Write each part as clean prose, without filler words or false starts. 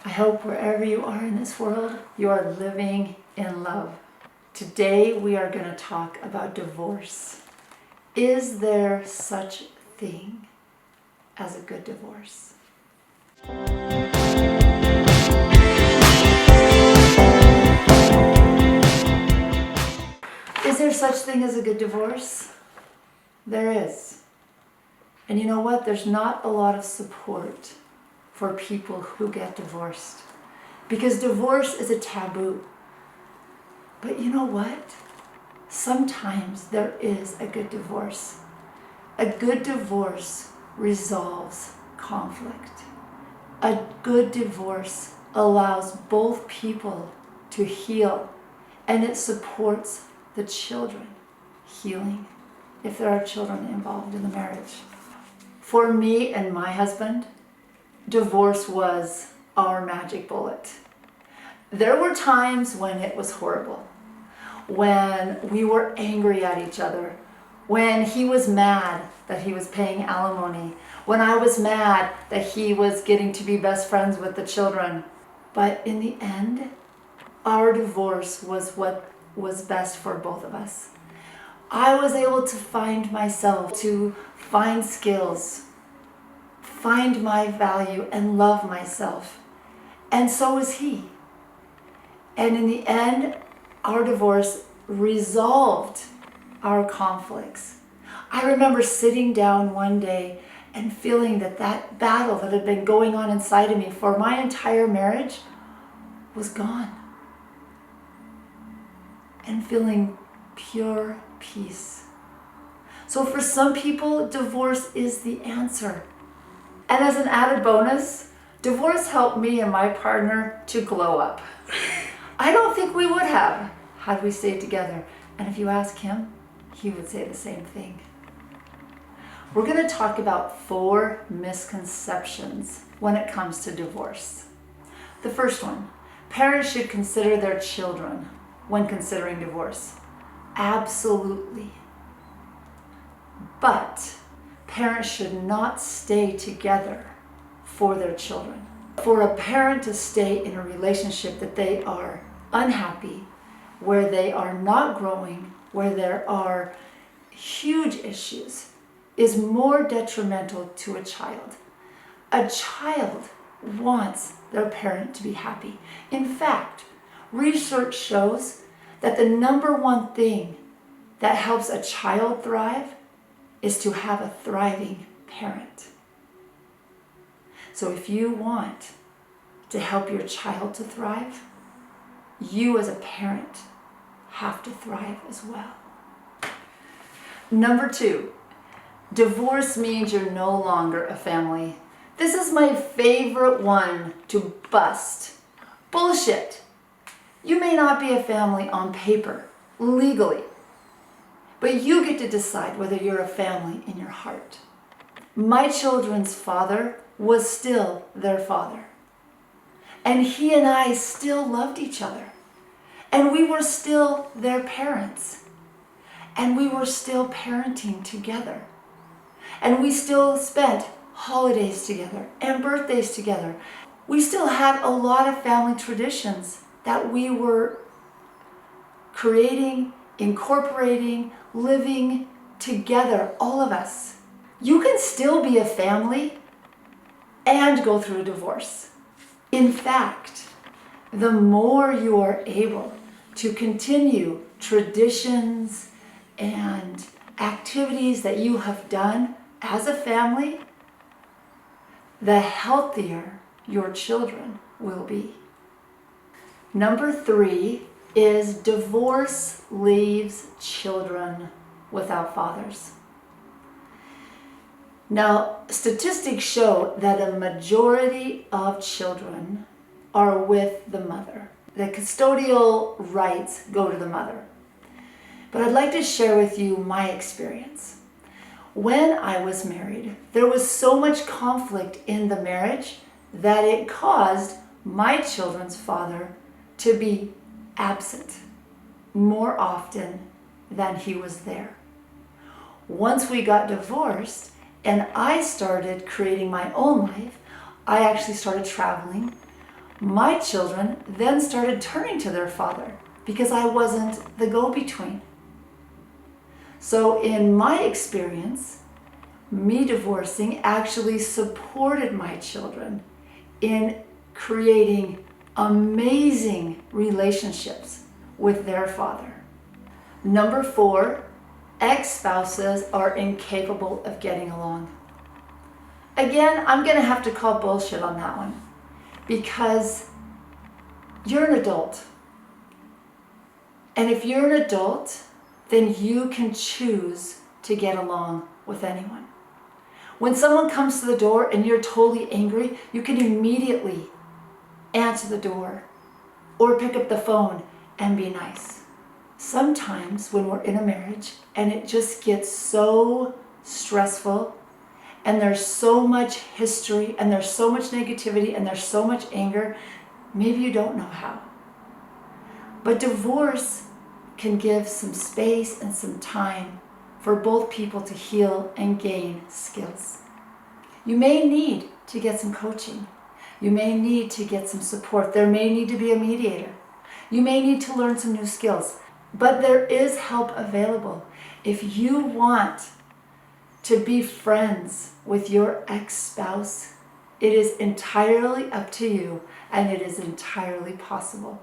I hope wherever you are in this world, you are living in love. Today we are going to talk about divorce. Is there such thing as a good divorce? Is there such thing as a good divorce? There is. And you know what? There's not a lot of support for people who get divorced, because divorce is a taboo. But you know what? Sometimes there is a good divorce. A good divorce resolves conflict. A good divorce allows both people to heal, and it supports the children healing if there are children involved in the marriage. For me and my husband, divorce was our magic bullet. There were times when it was horrible, when we were angry at each other, when he was mad that he was paying alimony, when I was mad that he was getting to be best friends with the children. But in the end, our divorce was what was best for both of us. I was able to find myself, to find skills, find my value, and love myself. And so was he. And in the end, our divorce resolved our conflicts. I remember sitting down one day and feeling that that battle that had been going on inside of me for my entire marriage was gone. And feeling pure peace. So for some people, divorce is the answer. And as an added bonus, divorce helped me and my partner to glow up. I don't think we would have had we stayed together. And if you ask him, he would say the same thing. We're going to talk about 4 misconceptions when it comes to divorce. The first one, parents should consider their children when considering divorce. Absolutely. But parents should not stay together for their children. For a parent to stay in a relationship that they are unhappy, where they are not growing, where there are huge issues, is more detrimental to a child. A child wants their parent to be happy. In fact, research shows that the number one thing that helps a child thrive is to have a thriving parent. So if you want to help your child to thrive, you as a parent have to thrive as well. Number 2, divorce means you're no longer a family. This is my favorite one to bust. Bullshit. You may not be a family on paper, legally, but you get to decide whether you're a family in your heart. My children's father was still their father. And he and I still loved each other. And we were still their parents. And we were still parenting together. And we still spent holidays together and birthdays together. We still had a lot of family traditions that we were creating, incorporating, living together, all of us. You can still be a family and go through a divorce. In fact, the more you are able to continue traditions and activities that you have done as a family, the healthier your children will be. Number 3 is divorce leaves children without fathers. Now, statistics show that a majority of children are with the mother. The custodial rights go to the mother. But I'd like to share with you my experience. When I was married, there was so much conflict in the marriage that it caused my children's father to be absent more often than he was there. Once we got divorced and I started creating my own life, I actually started traveling. My children then started turning to their father because I wasn't the go-between. So in my experience, me divorcing actually supported my children in creating amazing relationships with their father. Number 4, ex-spouses are incapable of getting along. Again, I'm going to have to call bullshit on that one because you're an adult. And if you're an adult, then you can choose to get along with anyone. When someone comes to the door and you're totally angry, you can immediately answer the door or pick up the phone and be nice. Sometimes when we're in a marriage and it just gets so stressful and there's so much history and there's so much negativity and there's so much anger, maybe you don't know how. But divorce can give some space and some time for both people to heal and gain skills. You may need to get some coaching. You may need to get some support. There may need to be a mediator. You may need to learn some new skills. But there is help available. If you want to be friends with your ex-spouse, it is entirely up to you and it is entirely possible.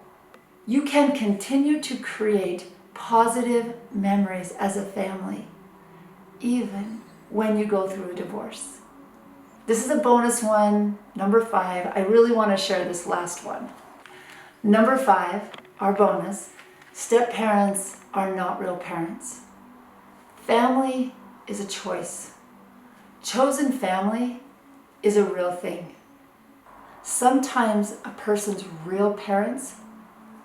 You can continue to create positive memories as a family, even when you go through a divorce. This is a bonus one, number 5. I really want to share this last one. Number 5, our bonus, step-parents are not real parents. Family is a choice. Chosen family is a real thing. Sometimes a person's real parents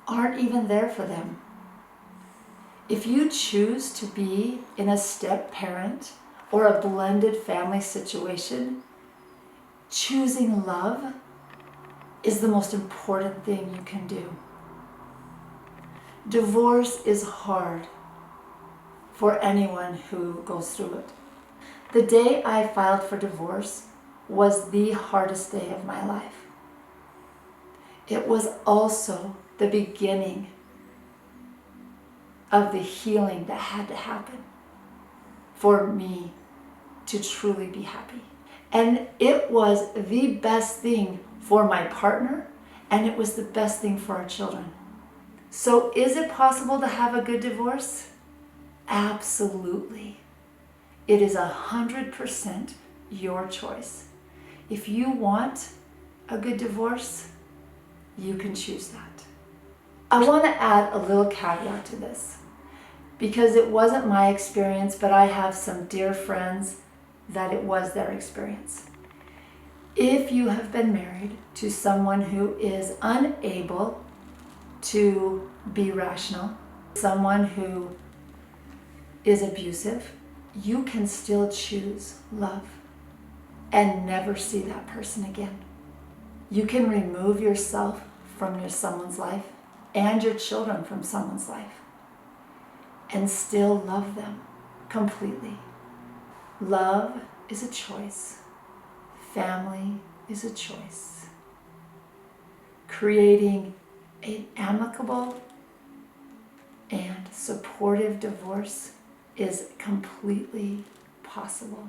aren't even there for them. If you choose to be in a step-parent or a blended family situation, choosing love is the most important thing you can do. Divorce is hard for anyone who goes through it. The day I filed for divorce was the hardest day of my life. It was also the beginning of the healing that had to happen for me to truly be happy. And it was the best thing for my partner, and it was the best thing for our children. So is it possible to have a good divorce? Absolutely. It is 100% your choice. If you want a good divorce, you can choose that. I want to add a little caveat to this because it wasn't my experience, but I have some dear friends that it was their experience. If you have been married to someone who is unable to be rational, someone who is abusive, you can still choose love and never see that person again. You can remove yourself from someone's life and your children from someone's life and still love them completely. Love is a choice. Family is a choice. Creating an amicable and supportive divorce is completely possible.